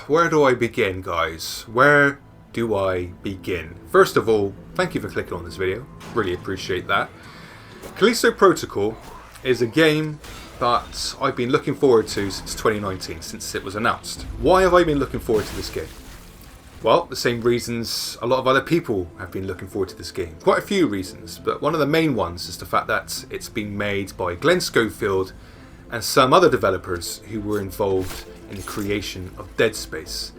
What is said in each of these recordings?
where do I begin, guys? Where do I begin? First of all, thank you for clicking on this video. Really appreciate that. Callisto Protocol is a game that I've been looking forward to since 2019, since it was announced. Why have I been looking forward to this game? Well, the same reasons a lot of other people have been looking forward to this game. Quite a few reasons, but one of the main ones is the fact that it's been made by Glen Schofield and some other developers who were involved in the creation of Dead Space.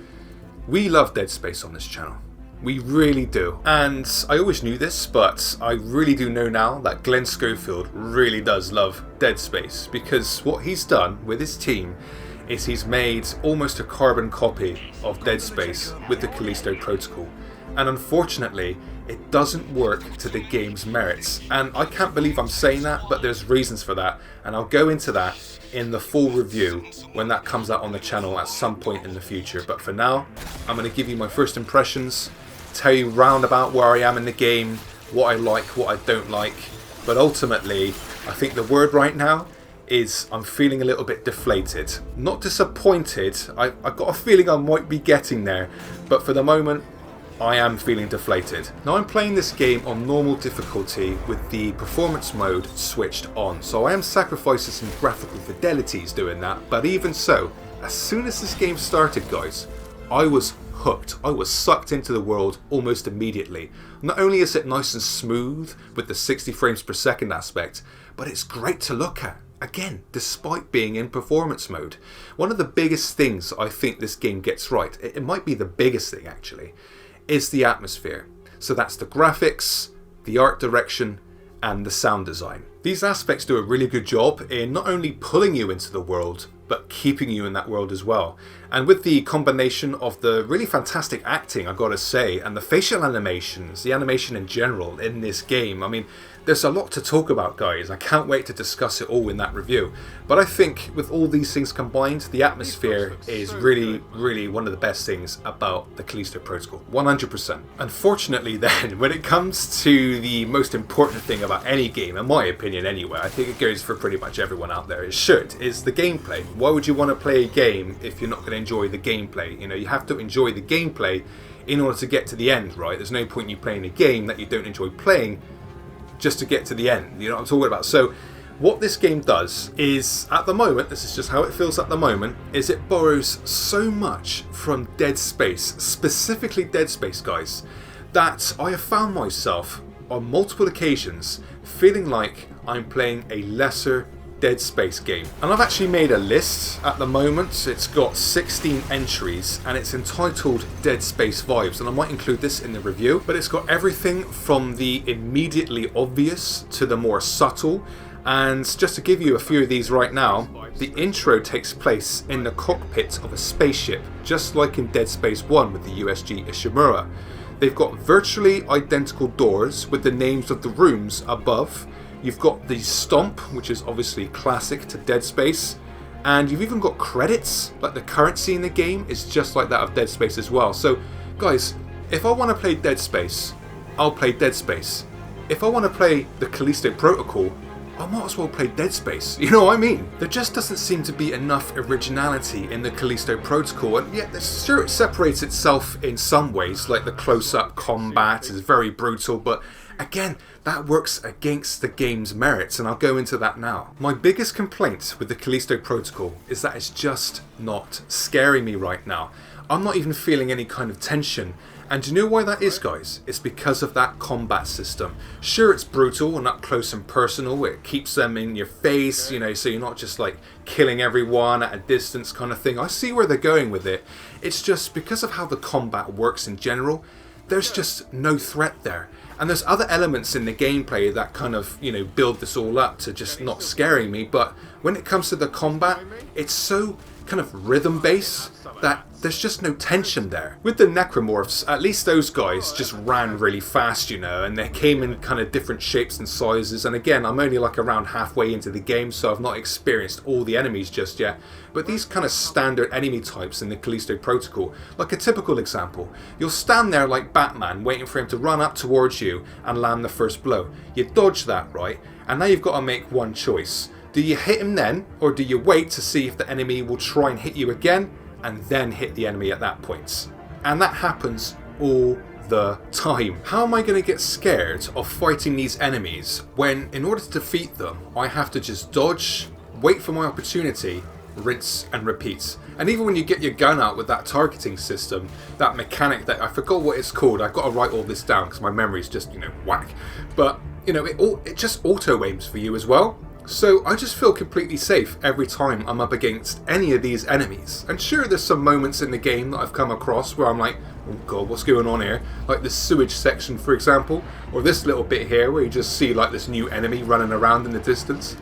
We love Dead Space on this channel. We really do. And I always knew this, but I really do know now that Glen Schofield really does love Dead Space, because what he's done with his team is he's made almost a carbon copy of Dead Space with the Callisto Protocol. And unfortunately, it doesn't work to the game's merits. And I can't believe I'm saying that, but there's reasons for that. And I'll go into that in the full review when that comes out on the channel at some point in the future. But for now, I'm going to give you my first impressions, tell you roundabout where I am in the game, what I like, what I don't like. But ultimately, I think the word right now is I'm feeling a little bit deflated. Not disappointed, I've got a feeling I might be getting there, but for the moment I am feeling deflated. Now I'm playing this game on normal difficulty with the performance mode switched on, so I am sacrificing some graphical fidelities doing that, but even so, as soon as this game started, guys, I was hooked. I was sucked into the world almost immediately. Not only is it nice and smooth with the 60 frames per second aspect, but it's great to look at. Again, despite being in performance mode. One of the biggest things I think this game gets right, it might be the biggest thing actually, is the atmosphere. So that's the graphics, the art direction, and the sound design. These aspects do a really good job in not only pulling you into the world, but keeping you in that world as well. And with the combination of the really fantastic acting, I gotta say, and the facial animations, the animation in general in this game, I mean, there's a lot to talk about, guys. I can't wait to discuss it all in that review. But I think with all these things combined, the atmosphere is really, really one of the best things about the Callisto Protocol. 100%. Unfortunately then, when it comes to the most important thing about any game, in my opinion anyway, I think it goes for pretty much everyone out there, is the gameplay. Why would you want to play a game if you're not going to enjoy the gameplay? You know, you have to enjoy the gameplay in order to get to the end, right? There's no point in you playing a game that you don't enjoy playing just to get to the end, you know what I'm talking about? So what this game does is, at the moment, this is just how it feels at the moment, is it borrows so much from Dead Space, specifically Dead Space, guys, that I have found myself on multiple occasions feeling like I'm playing a lesser Dead Space game. And I've actually made a list at the moment. It's got 16 entries and it's entitled Dead Space Vibes, and I might include this in the review, but it's got everything from the immediately obvious to the more subtle. And just to give you a few of these right now, the intro takes place in the cockpit of a spaceship, just like in Dead Space 1 with the USG Ishimura. They've got virtually identical doors with the names of the rooms above. You've got the stomp, which is obviously classic to Dead Space, and you've even got credits, like the currency in the game is just like that of Dead Space as well. So guys, if I want to play Dead Space, I'll play Dead Space. If I want to play the Callisto Protocol, I might as well play Dead Space, you know what I mean? There just doesn't seem to be enough originality in the Callisto Protocol, and yet sure, it separates itself in some ways, like the close-up combat is very brutal, but again, that works against the game's merits, and I'll go into that now. My biggest complaint with the Callisto Protocol is that it's just not scaring me right now. I'm not even feeling any kind of tension. And do you know why that is, guys? It's because of that combat system. Sure, it's brutal and up close and personal. It keeps them in your face, you know, so you're not just like killing everyone at a distance kind of thing. I see where they're going with it. It's just because of how the combat works in general, there's just no threat there. And there's other elements in the gameplay that kind of, you know, build this all up to just not scaring me. But when it comes to the combat, it's so kind of rhythm based that there's just no tension there. With the necromorphs, at least those guys just ran really fast, you know, and they came in kind of different shapes and sizes. And again, I'm only like around halfway into the game, so I've not experienced all the enemies just yet. But these kind of standard enemy types in the Callisto Protocol, like a typical example, you'll stand there like Batman waiting for him to run up towards you and land the first blow. You dodge that, right? And now you've got to make one choice. Do you hit him then, or do you wait to see if the enemy will try and hit you again? and then hit the enemy at that point. And that happens all the time. How am I going to get scared of fighting these enemies when, in order to defeat them, I have to just dodge, wait for my opportunity, rinse and repeat? And even when you get your gun out with that targeting system, that mechanic that I forgot what it's called, I've got to write all this down because my memory's just, whack. But, it just auto aims for you as well. So I just feel completely safe every time I'm up against any of these enemies. And sure, there's some moments in the game that I've come across where I'm like, oh god, what's going on here? Like this sewage section, for example, or this little bit here where you just see like this new enemy running around in the distance.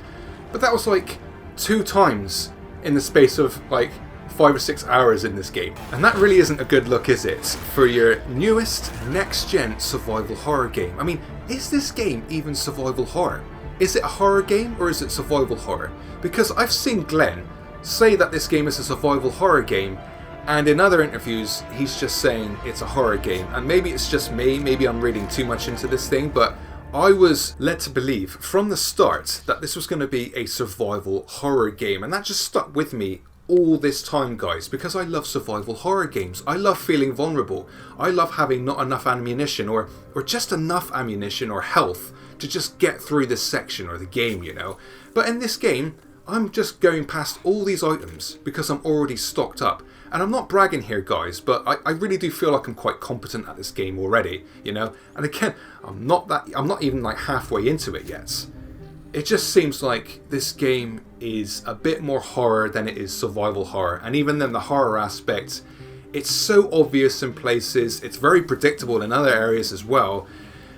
But that was like 2 times in the space of like 5 or 6 hours in this game. And that really isn't a good look, is it, for your newest next-gen survival horror game? I mean, is this game even survival horror? Is it a horror game or is it survival horror? Because I've seen Glen say that this game is a survival horror game, and in other interviews he's just saying it's a horror game. And maybe it's just me, maybe I'm reading too much into this thing, but I was led to believe from the start that this was going to be a survival horror game, and that just stuck with me all this time, guys, because I love survival horror games. I love feeling vulnerable. I love having not enough ammunition or just enough ammunition or health to just get through this section or the game, But in this game, I'm just going past all these items because I'm already stocked up. And I'm not bragging here, guys, but I really do feel like I'm quite competent at this game already, And again, I'm not even like halfway into it yet. It just seems like this game is a bit more horror than it is survival horror. And even then, the horror aspect, it's so obvious in places, it's very predictable in other areas as well.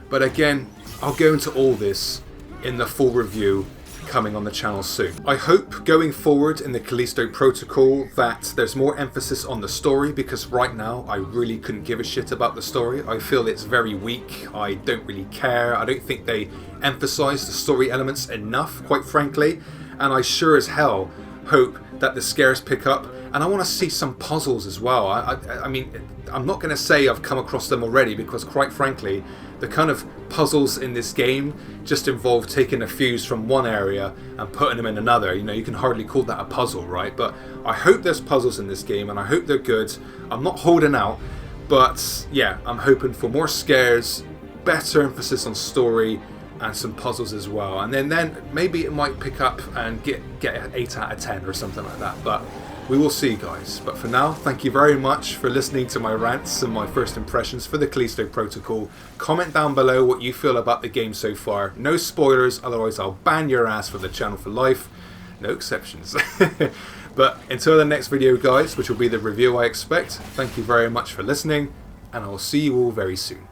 But again, I'll go into all this in the full review coming on the channel soon. I hope going forward in the Callisto Protocol that there's more emphasis on the story, because right now I really couldn't give a shit about the story. I feel it's very weak. I don't really care. I don't think they emphasize the story elements enough, quite frankly. And I sure as hell hope that the scares pick up, and I want to see some puzzles as well. I mean, I'm not going to say I've come across them already, because quite frankly, the kind of puzzles in this game just involve taking a fuse from one area and putting them in another. You can hardly call that a puzzle, right? But I hope there's puzzles in this game, and I hope they're good. I'm not holding out, but yeah, I'm hoping for more scares, better emphasis on story, and some puzzles as well. And then maybe it might pick up and get an 8 out of 10 or something like that. But we will see, guys. But for now, thank you very much for listening to my rants and my first impressions for the Callisto Protocol. Comment down below what you feel about the game so far. No spoilers, otherwise I'll ban your ass from the channel for life. No exceptions. But until the next video, guys, which will be the review I expect, thank you very much for listening, and I will see you all very soon.